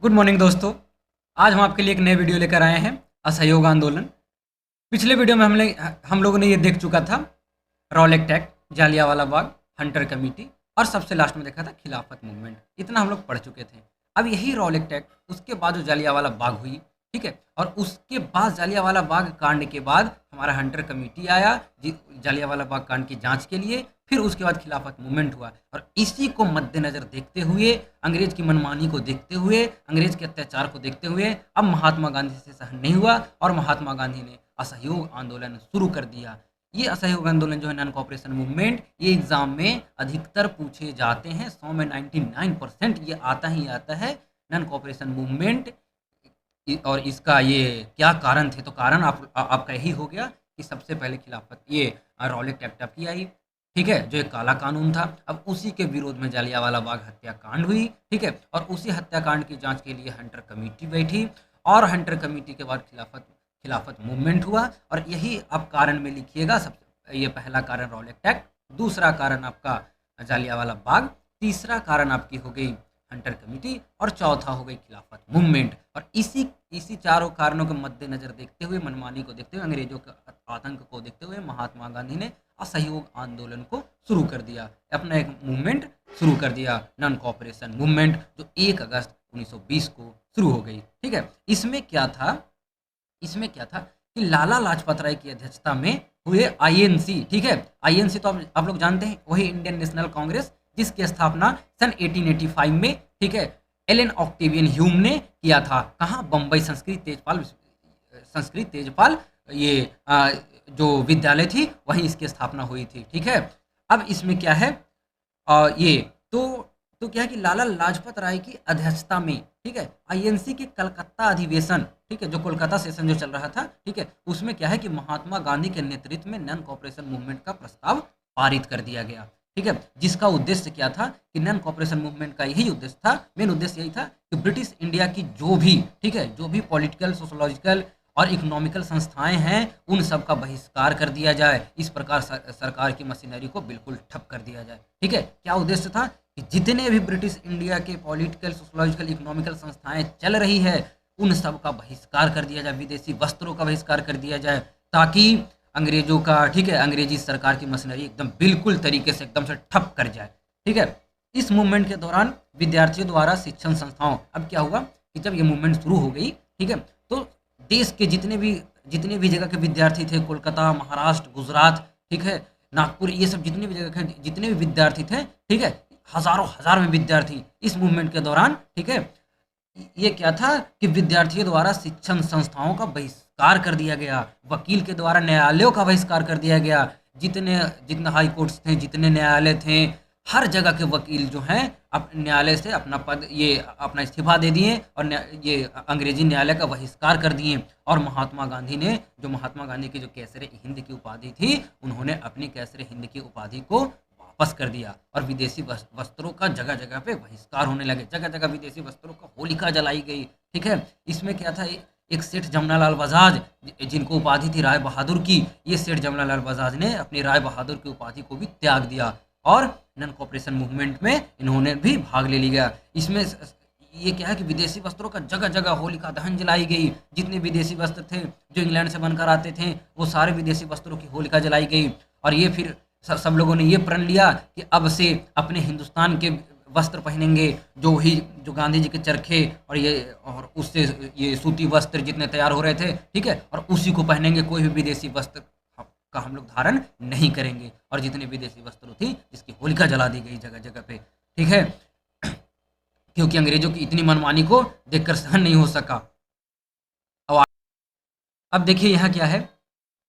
Good morning दोस्तों। आज हम आपके लिए एक नए वीडियो लेकर आए हैं, असहयोग आंदोलन। पिछले वीडियो में हम लोगों ने ये देख चुका था रॉलेक्ट act, Jallianwala Bagh, Hunter committee और सबसे लास्ट में देखा था खिलाफत मूवमेंट। इतना हम लोग पढ़ चुके थे। अब यही रॉलेक्ट एक्ट, उसके बाद जो जालियांवाला बाग हुई, ठीक है, और उसके बाद जालियांवाला बाग कांड के बाद हमारा हंटर कमेटी आया जालियांवाला बाग कांड की जांच के लिए। फिर उसके बाद खिलाफत मूवमेंट हुआ और इसी को मद्देनजर देखते हुए, अंग्रेज की मनमानी को देखते हुए, अंग्रेज के अत्याचार को देखते हुए अब महात्मा गांधी से सहन नहीं हुआ और महात्मा गांधी ने असहयोग आंदोलन शुरू कर दिया। ये असहयोग आंदोलन जो है, नॉन कॉपरेशन मूवमेंट, ये एग्जाम में अधिकतर पूछे जाते हैं। 100 में 99% ये आता ही आता है, नॉन कॉपरेशन मूवमेंट। और इसका ये क्या कारण थे, तो कारण आपका यही हो गया कि सबसे पहले खिलाफत ये रॉलेक्ट एक्ट की आई, ठीक है, जो एक काला कानून था। अब उसी के विरोध में जालियांवाला बाग हत्याकांड हुई, ठीक है, और उसी हत्याकांड की जांच के लिए हंटर कमेटी बैठी और हंटर कमेटी के बाद खिलाफत मूवमेंट हुआ। और यही आप कारण में लिखिएगा। सब ये पहला कारण रॉलेक्ट एक्ट, दूसरा कारण आपका जालियांवाला बाग, तीसरा कारण आपकी हो गई हंटर कमेटी और चौथा हो गई खिलाफत मूवमेंट। और इसी चारों कारणों के मद्देनजर देखते हुए, मनमानी को देखते हुए, अंग्रेजों के आतंक को देखते हुए महात्मा गांधी ने असहयोग आंदोलन को शुरू कर दिया, अपना एक मूवमेंट शुरू कर दिया, नॉन कॉपरेशन मूवमेंट, जो 1 अगस्त 1920 को शुरू हो गई। ठीक है, इसमें क्या था कि लाला लाजपत राय की अध्यक्षता में हुए आईएनसी, ठीक है, आईएनसी तो आप लोग जानते हैं, वही इंडियन नेशनल कांग्रेस, जिसकी स्थापना सन 1885 में, ठीक है, एलन ऑक्टेवियन ह्यूम ने किया था। कहाँ? बम्बई संस्कृत तेजपाल ये जो विद्यालय थी, वहीं इसकी स्थापना हुई थी। ठीक है, अब इसमें क्या है, ये तो क्या है कि लाला लाजपत राय की अध्यक्षता में, ठीक है, आईएनसी के कलकत्ता अधिवेशन, ठीक है, जो कोलकाता सेशन जो चल रहा था, ठीक है, उसमें क्या है कि महात्मा गांधी के नेतृत्व में नॉन कॉपरेशन मूवमेंट का प्रस्ताव पारित कर दिया गया। ठीक है, जिसका उद्देश्य क्या था कि नॉन कॉपरेशन मूवमेंट का यही उद्देश्य था, मेन उद्देश्य यही था कि ब्रिटिश इंडिया की जो भी, ठीक है, जो भी पॉलिटिकल, सोशोलॉजिकल और इकोनॉमिकल संस्थाएं हैं, उन सब का बहिष्कार कर दिया जाए। इस प्रकार सरकार की मशीनरी को बिल्कुल ठप कर दिया जाए। ठीक है, क्या उद्देश्य था कि जितने भी ब्रिटिश इंडिया के पॉलिटिकल, सोशोलॉजिकल, इकोनॉमिकल संस्थाएं चल रही है, उन सब का बहिष्कार कर दिया जाए, विदेशी वस्त्रों का बहिष्कार कर दिया जाए, ताकि अंग्रेजों का, ठीक है, अंग्रेजी सरकार की मशीनरी एकदम बिल्कुल तरीके से एकदम से ठप कर जाए। ठीक है, इस मूवमेंट के दौरान विद्यार्थियों द्वारा शिक्षण संस्थाओं, अब क्या हुआ कि जब ये मूवमेंट शुरू हो गई, ठीक है, तो देश के जितने भी जगह के विद्यार्थी थे, कोलकाता, महाराष्ट्र, गुजरात, ठीक है, नागपुर, ये सब जितने भी जगह के जितने भी विद्यार्थी थे, ठीक है, हजारों हजार में विद्यार्थी इस मूवमेंट के दौरान, ठीक है, ये क्या था कि विद्यार्थियों द्वारा शिक्षण संस्थाओं का बहिष्कार कर दिया गया, वकील के द्वारा न्यायालयों का बहिष्कार कर दिया गया। जितने जितने हाई कोर्ट्स थे, जितने न्यायालय थे, हर जगह के वकील जो हैं अब न्यायालय से अपना पद, ये अपना इस्तीफा दे दिए और ये अंग्रेजी न्यायालय का बहिष्कार कर दिए। और महात्मा गांधी ने, जो महात्मा गांधी की जो कैसरे हिंद की उपाधि थी, उन्होंने अपनी कैसरे हिंद की उपाधि को वापस कर दिया और विदेशी वस्त्रों का जगह जगह पे बहिष्कार होने लगे। जगह जगह विदेशी वस्त्रों का होलिका जलाई गई। ठीक है, इसमें क्या था, एक सेठ जमनालाल बजाज, जिनको उपाधि थी राय बहादुर की, ये सेठ जमनालाल बजाज ने अपनी राय बहादुर की उपाधि को भी त्याग दिया और नॉन कॉपरेशन मूवमेंट में इन्होंने भी भाग ले लिया। इसमें ये क्या है कि विदेशी वस्त्रों का जगह जगह होलिका दहन जलाई गई। जितने विदेशी वस्त्र थे जो इंग्लैंड से बनकर आते थे, वो सारे विदेशी वस्त्रों की होलिका जलाई गई। और ये फिर सब लोगों ने ये प्रण लिया कि अब से अपने हिंदुस्तान के वस्त्र पहनेंगे, जो गांधी जी के चरखे और उससे ये सूती वस्त्र जितने तैयार हो रहे थे, ठीक है, और उसी को पहनेंगे, कोई भी विदेशी वस्त्र का हम लोग धारण नहीं करेंगे। और जितने विदेशी वस्त्र थी, जिसकी होलिका जला दी गई जगह जगह पे। ठीक है, क्योंकि अंग्रेजों की इतनी मनमानी को देखकर सहन नहीं हो सका। अब देखिए यहाँ क्या है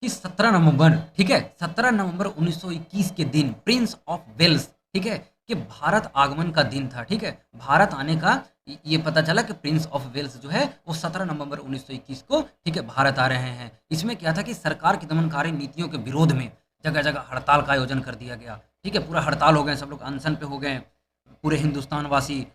कि 17 नवंबर, ठीक है, 17 नवंबर 1921 के दिन प्रिंस ऑफ वेल्स, ठीक है, कि भारत आगमन का दिन था। ठीक है, भारत आने का ये पता चला कि प्रिंस ऑफ वेल्स जो है वो 17 नवंबर 1921 को, ठीक है, भारत आ रहे हैं। इसमें क्या था कि सरकार की दमनकारी नीतियों के विरोध में जगह जगह हड़ताल का आयोजन कर दिया गया। ठीक है, पूरा हड़ताल हो गए, सब लोग अनशन पे हो गए। पूरे हिंदुस्तान वासी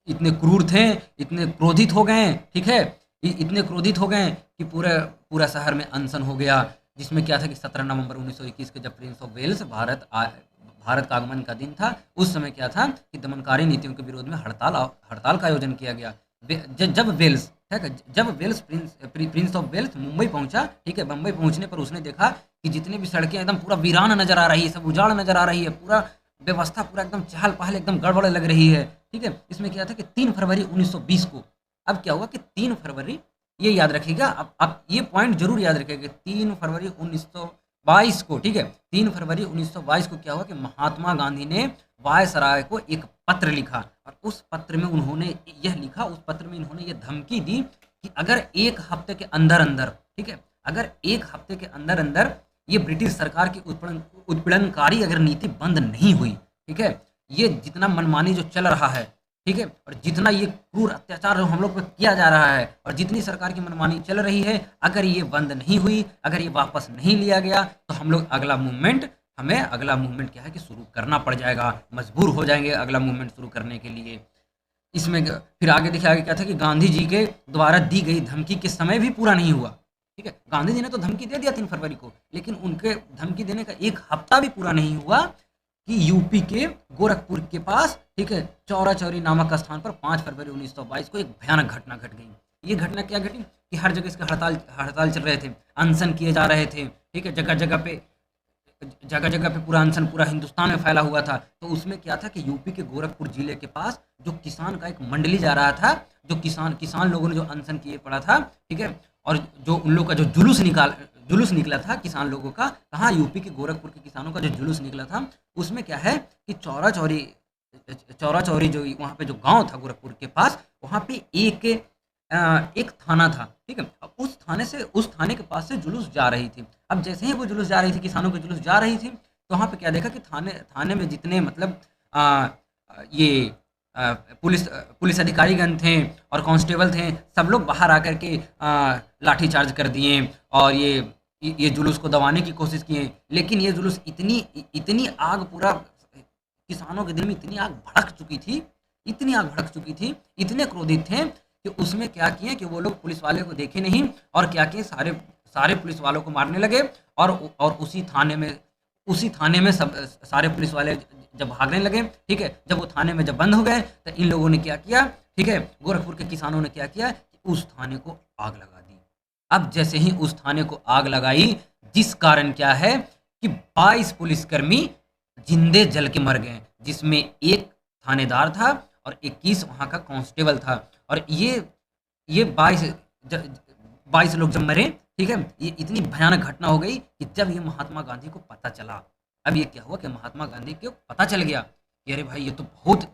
इतने क्रूर थे, इतने क्रोधित हो गए, ठीक है, इतने क्रोधित हो गए कि पूरा शहर में अनशन हो गया। जिसमें क्या था कि 17 नवंबर 1921 के जब प्रिंस ऑफ वेल्स भारत का आगमन का दिन था, उस समय क्या था कि दमनकारी नीतियों के विरोध में हड़ताल का आयोजन किया गया। जब वेल्स, ठीक है, जब Wales Prince of Wales Mumbai पहुंचा, ठीक है, मुंबई पहुंचने पर उसने देखा कि जितनी भी सड़कें एकदम पूरा वीरान नजर आ रही है, सब उजाड़ नजर आ रही है, पूरा व्यवस्था पूरा एकदम चहल पहल एकदम गड़बड़ लग रही है। ठीक है, इसमें क्या था कि 3 फरवरी 1920 को, अब क्या हुआ कि 3 फरवरी, ये याद रखिएगा, अब ये पॉइंट जरूर याद रखिएगा, 3 फरवरी 1922 को, ठीक है, 3 फरवरी 1922 को क्या हुआ कि महात्मा गांधी ने वायसराय को एक पत्र लिखा, और उस पत्र में उन्होंने यह लिखा, उस पत्र में इन्होंने यह धमकी दी कि अगर एक हफ्ते के अंदर अंदर, ठीक है, अगर एक हफ्ते के अंदर अंदर ये ब्रिटिश सरकार की उत्पीड़नकारी अगर नीति बंद नहीं हुई, ठीक है, ये जितना मनमानी जो चल रहा है, ठीक है, और जितना ये क्रूर अत्याचार जो हम लोग पे किया जा रहा है, और जितनी सरकार की मनमानी चल रही है, अगर ये बंद नहीं हुई, अगर ये वापस नहीं लिया गया, तो हम लोग हमें अगला मूवमेंट क्या है कि शुरू करना पड़ जाएगा, मजबूर हो जाएंगे अगला मूवमेंट शुरू करने के लिए। इसमें फिर आगे देखिए, आगे क्या था कि गांधी जी के द्वारा दी गई धमकी के समय भी पूरा नहीं हुआ। ठीक है, गांधी जी ने तो धमकी दे दिया 3 फरवरी को, लेकिन उनके धमकी देने का एक हफ्ता भी पूरा नहीं हुआ कि यूपी के गोरखपुर के पास, ठीक है, चौरा चौरी नामक स्थान पर 5 फरवरी 1922 को एक भयानक घटना घट गई। ये घटना क्या घटी कि हर जगह इसके हड़ताल हड़ताल चल रहे थे, अनशन किए जा रहे थे, ठीक है, जगह जगह पे पूरा अनशन पूरा हिंदुस्तान में फैला हुआ था। तो उसमें क्या था कि यूपी के गोरखपुर जिले के पास जो किसान का एक मंडली जा रहा था, जो किसान लोगों ने जो अनशन किए पड़ा था, ठीक है, और जो उन लोग का जो जुलूस निकला था किसान लोगों का, कहाँ, यूपी के गोरखपुर के किसानों का जो जुलूस निकला था, उसमें क्या है कि चौरा चौरी जो वहाँ पे जो गांव था गोरखपुर के पास, वहाँ पे एक थाना था, ठीक है, अब उस थाने के पास से जुलूस जा रही थी। अब जैसे ही वो जुलूस जा रही थी, किसानों की जुलूस जा रही थी, तो वहाँ पे क्या देखा कि थाने में जितने मतलब ये पुलिस अधिकारीगण थे और कांस्टेबल थे, सब लोग बाहर आकर के लाठीचार्ज कर दिए, और ये जुलूस को दबाने की कोशिश किए। लेकिन ये जुलूस इतनी इतनी आग पूरा किसानों के दिल में इतनी आग भड़क चुकी थी, इतनी आग भड़क चुकी थी, इतने क्रोधित थे कि उसमें क्या किए कि वो लोग पुलिस वाले को देखे नहीं, और क्या किए, सारे सारे पुलिस वालों को मारने लगे, और उसी थाने में सब सारे पुलिस वाले जब भागने लगे, ठीक है, जब वो थाने में जब बंद हो गए, तो इन लोगों ने क्या किया, ठीक है, गोरखपुर के किसानों ने क्या किया कि उस थाने को आग लगा दी। अब जैसे ही उस थाने को आग लगाई, जिस कारण क्या है कि 22 पुलिसकर्मी जिंदे जल के मर गए, जिसमें एक थानेदार था और 21 वहाँ का कांस्टेबल था। और ये 22 लोग जब मरे, ठीक है, ये इतनी भयानक घटना हो गई कि जब ये महात्मा गांधी को पता चला, अब ये क्या हुआ कि महात्मा गांधी को पता चल गया कि अरे भाई ये तो बहुत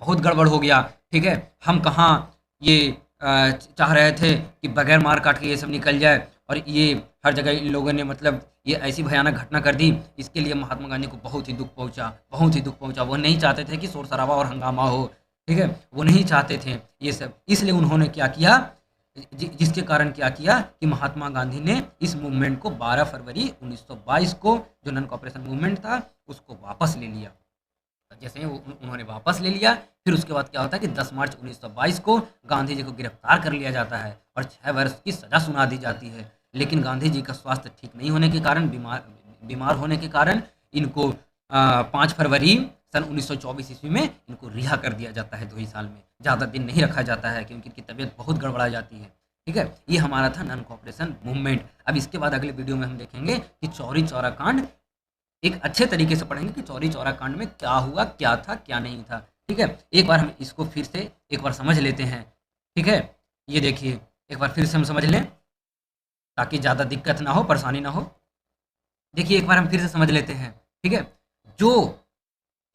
बहुत गड़बड़ हो गया, ठीक है, हम कहाँ ये चाह रहे थे कि बगैर मार काट के ये सब निकल जाए, और ये हर जगह इन लोगों ने मतलब ये ऐसी भयानक घटना कर दी। इसके लिए महात्मा गांधी को बहुत ही दुख पहुंचा, बहुत ही दुख पहुंचा। वो नहीं चाहते थे कि शोर शराबा और हंगामा हो, ठीक है, वो नहीं चाहते थे ये सब। इसलिए उन्होंने क्या किया, जिसके कारण क्या किया कि महात्मा गांधी ने इस मूवमेंट को 12 फरवरी 1922 को, जो नन कॉपरेशन मूवमेंट था, उसको वापस ले लिया। जैसे ही उन्होंने वापस ले लिया, फिर उसके बाद क्या होता है कि 10 मार्च 1922 को गांधी जी को गिरफ्तार कर लिया जाता है और 6 वर्ष की सजा सुना दी जाती है। लेकिन गांधी जी का स्वास्थ्य ठीक नहीं होने के कारण, बीमार होने के कारण, इनको 5 फरवरी सन 1924 ईस्वी में इनको रिहा कर दिया जाता है। 2 ही साल में, ज़्यादा दिन नहीं रखा जाता है क्योंकि इनकी तबीयत बहुत गड़बड़ा जाती है। ठीक है, ये हमारा था नन कॉपरेशन मूवमेंट। अब इसके बाद अगले वीडियो में हम देखेंगे कि चौरी चौरा कांड, एक अच्छे तरीके से पढ़ेंगे कि चौरी चौरा कांड में क्या हुआ, क्या था, क्या नहीं था। ठीक है, एक बार हम इसको फिर से एक बार समझ लेते हैं। ठीक है, ये देखिए, एक बार फिर से हम समझ लें ताकि ज़्यादा दिक्कत ना हो, परेशानी ना हो। देखिए, एक बार हम फिर से समझ लेते हैं। ठीक है, जो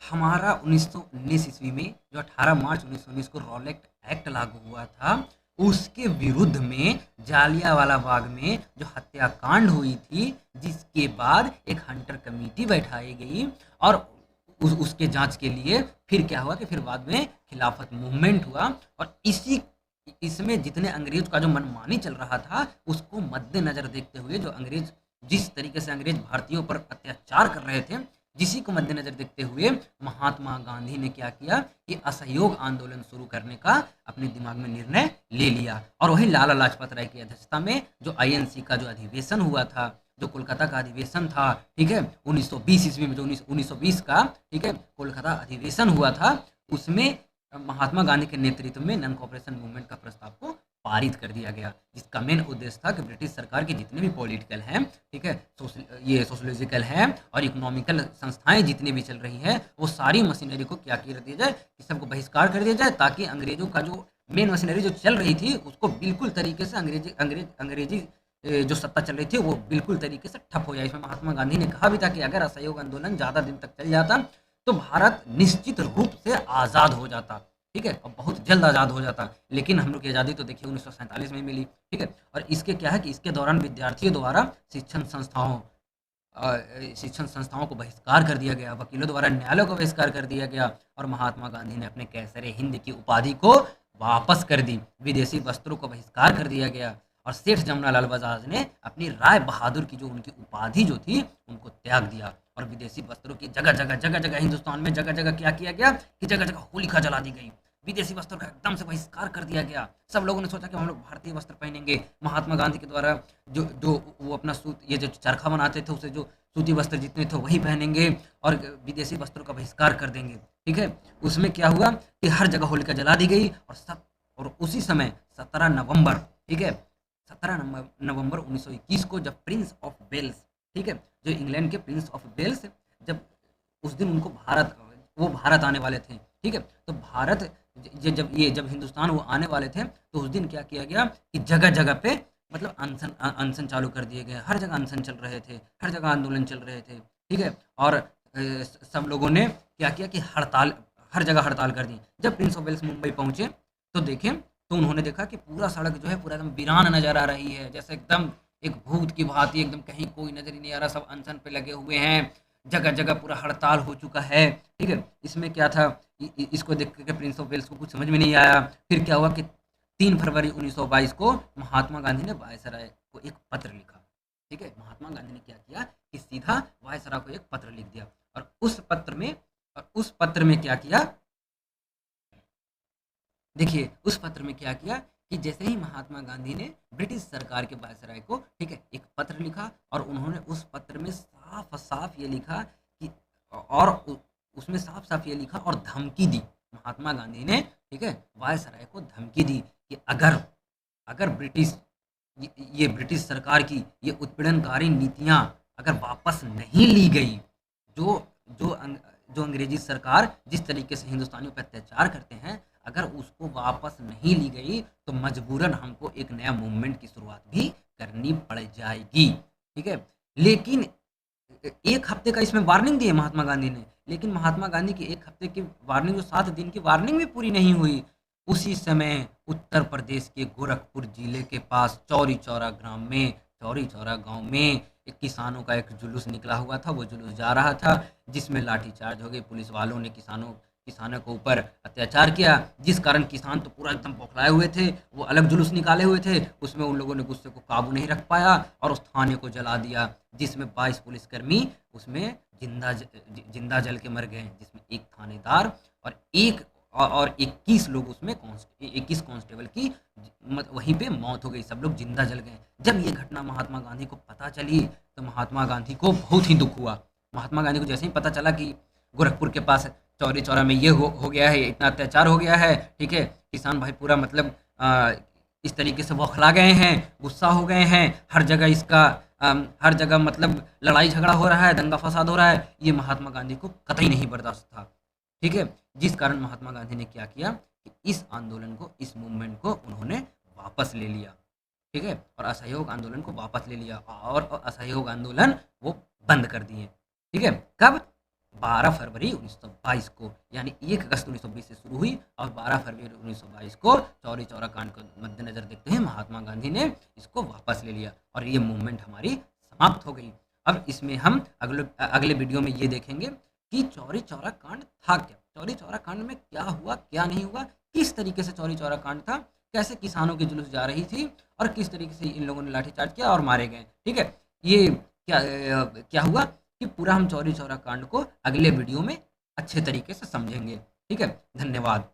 हमारा 1919 ईस्वी में जो 18 मार्च 1919 को रॉलेट एक्ट लागू हुआ था, उसके विरुद्ध में जालियांवाला बाग में जो हत्याकांड हुई थी, जिसके बाद एक हंटर कमेटी बैठाई गई और उसके जांच के लिए फिर क्या हुआ कि फिर बाद में खिलाफत मूवमेंट हुआ। और इसमें जितने अंग्रेज का जो मनमानी चल रहा था, उसको मद्देनजर देखते हुए, जो अंग्रेज जिस तरीके से अंग्रेज भारतीयों पर अत्याचार कर रहे थे, जिसी को मद्देनजर देखते हुए महात्मा गांधी ने क्या किया कि असहयोग आंदोलन शुरू करने का अपने दिमाग में निर्णय ले लिया। और वही लाला लाजपत राय की अध्यक्षता में जो आईएनसी का जो अधिवेशन हुआ था, जो कोलकाता का अधिवेशन था, ठीक है, 1920 ईस्वी में जो 1920 का, ठीक है, कोलकाता अधिवेशन हुआ था, उसमें महात्मा गांधी के नेतृत्व में नॉन कॉपरेशन मूवमेंट का प्रस्ताव को पारित कर दिया गया, जिसका मेन उद्देश्य था कि ब्रिटिश सरकार के जितने भी पॉलिटिकल हैं, ठीक है, ये सोशोलॉजिकल हैं और इकोनॉमिकल संस्थाएं जितनी भी चल रही हैं, वो सारी मशीनरी को क्या कर दिया जाए कि सबको बहिष्कार कर दिया जाए, ताकि अंग्रेजों का जो मेन मशीनरी जो चल रही थी उसको बिल्कुल तरीके से अंग्रेजी जो सत्ता चल रही थी वो बिल्कुल तरीके से ठप हो जाए। इसमें महात्मा गांधी ने कहा भी था कि अगर असहयोग आंदोलन ज़्यादा दिन तक चल जाता तो भारत निश्चित रूप से आज़ाद हो जाता, ठीक है, और बहुत जल्द आज़ाद हो जाता। लेकिन हम लोग की आज़ादी तो देखिए 1947 में मिली, ठीक है। और इसके क्या है कि इसके दौरान विद्यार्थियों द्वारा शिक्षण संस्थाओं को बहिष्कार कर दिया गया, वकीलों द्वारा न्यायालयों को बहिष्कार कर दिया गया, और महात्मा गांधी ने अपने कैसरे हिंद की उपाधि को वापस कर दी। विदेशी वस्त्रों को बहिष्कार कर दिया गया, और सेठ जमनालाल बजाज ने अपनी राय बहादुर की जो उनकी उपाधि जो थी उनको त्याग दिया, और विदेशी वस्त्रों की जगह जगह हिंदुस्तान में जगह जगह क्या किया गया कि जगह जगह होलिका जला दी गई, विदेशी वस्त्रों का एकदम से बहिष्कार कर दिया गया। सब लोगों ने सोचा कि हम लोग भारतीय वस्त्र पहनेंगे। महात्मा गांधी के द्वारा जो जो वो अपना सूत ये जो चरखा बनाते थे उसे जो सूती वस्त्र जितने थे वही पहनेंगे, और विदेशी वस्त्रों का बहिष्कार कर देंगे, ठीक है। उसमें क्या हुआ कि हर जगह होलिका जला दी गई, और उसी समय 17 नवंबर, ठीक है, 17 नवंबर 1921 को जब प्रिंस ऑफ वेल्स, ठीक है, जो इंग्लैंड के प्रिंस ऑफ वेल्स, जब उस दिन उनको वो भारत आने वाले थे, ठीक है। तो भारत जब हिंदुस्तान वो आने वाले थे तो उस दिन क्या किया गया कि जगह जगह पे मतलब अनशन चालू कर दिए गए। हर जगह अनशन चल रहे थे, हर जगह आंदोलन चल रहे थे, ठीक है। और सब लोगों ने क्या किया कि हर जगह हड़ताल कर दी। जब प्रिंस ऑफ वेल्स मुंबई पहुंचे तो देखें तो उन्होंने देखा कि पूरा सड़क जो है पूरा एकदम वीरान नजर आ रही है, जैसे एकदम एक भूत की भांति, एकदम कहीं कोई नजर ही नहीं आ रहा, सब अनशन पे लगे हुए हैं, जगह जगह पूरा हड़ताल हो चुका है, ठीक है। इसमें क्या था, इसको देख के प्रिंस ऑफ वेल्स को कुछ समझ में नहीं आया। फिर क्या हुआ कि 3 फरवरी 1922 को महात्मा गांधी ने वायसराय को एक पत्र लिखा, ठीक है। महात्मा गांधी ने क्या किया कि सीधा वायसराय को एक पत्र लिख दिया, और उस पत्र में क्या किया, देखिए उस पत्र में क्या किया कि जैसे ही महात्मा गांधी ने ब्रिटिश सरकार के वायसराय को, ठीक है, एक पत्र लिखा, और उन्होंने उस पत्र में साफ साफ ये लिखा कि, और उसमें साफ साफ ये लिखा और धमकी दी, महात्मा गांधी ने, ठीक है, वायसराय को धमकी दी कि अगर ये ब्रिटिश सरकार की ये उत्पीड़नकारी नीतियां अगर वापस नहीं ली गई, जो जो अंग्रेजी सरकार जिस तरीके से हिंदुस्तानियों पर अत्याचार करते हैं, अगर उसको वापस नहीं ली गई तो मजबूरन हमको एक नया मूवमेंट की शुरुआत भी करनी पड़ जाएगी, ठीक है। लेकिन 1 हफ्ते का इसमें वार्निंग दी है महात्मा गांधी ने, लेकिन महात्मा गांधी की 1 हफ्ते की वार्निंग, जो 7 दिन की वार्निंग भी पूरी नहीं हुई। उसी समय उत्तर प्रदेश के गोरखपुर जिले के पास चौरी चौरा गांव में एक किसानों का एक जुलूस निकला हुआ था। वो जुलूस जा रहा था जिसमें लाठीचार्ज हो गई, पुलिस वालों ने किसानों के ऊपर अत्याचार किया, जिस कारण किसान तो पूरा एकदम बौखलाए हुए थे, वो अलग जुलूस निकाले हुए थे। उसमें उन लोगों ने गुस्से को काबू नहीं रख पाया और उस थाने को जला दिया, जिसमें 22 पुलिसकर्मी उसमें जिंदा जल के मर गए, जिसमें एक थानेदार और 21 लोग उसमें 21 कांस्टेबल की वहीं पे मौत हो गई, सब लोग जिंदा जल गए। जब ये घटना महात्मा गांधी को पता चली तो महात्मा गांधी को बहुत ही दुख हुआ। महात्मा गांधी को जैसे ही पता चला कि गोरखपुर के पास चौरी चौरा में ये हो गया है, इतना अत्याचार हो गया है, ठीक है, किसान भाई पूरा मतलब इस तरीके से बौखला गए हैं, गुस्सा हो गए हैं, हर जगह मतलब लड़ाई झगड़ा हो रहा है, दंगा फसाद हो रहा है, ये महात्मा गांधी को कतई नहीं बर्दाश्त था, ठीक है। जिस कारण महात्मा गांधी ने क्या किया कि इस आंदोलन को, इस मूवमेंट को उन्होंने वापस ले लिया, ठीक है, और असहयोग आंदोलन को वापस ले लिया, और असहयोग आंदोलन वो बंद कर दिए, ठीक है। कब? 12 फरवरी 1922 को, यानी 1 अगस्त 1920 से शुरू हुई और 12 फरवरी 1922 को चौरी चौरा कांड को मद्देनजर देखते हुए महात्मा गांधी ने इसको वापस ले लिया और ये मूवमेंट हमारी समाप्त हो गई। अब इसमें हम अगले वीडियो में ये देखेंगे कि चौरी चौरा कांड था क्या, चौरी चौरा कांड में क्या हुआ, क्या नहीं हुआ, किस तरीके से चौरी चौरा कांड था, कैसे किसानों की जुलूस जा रही थी और किस तरीके से इन लोगों ने लाठीचार्ज किया और मारे गए, ठीक है। ये क्या हुआ कि पूरा हम चौरी चौरा कांड को अगले वीडियो में अच्छे तरीके से समझेंगे, ठीक है। धन्यवाद।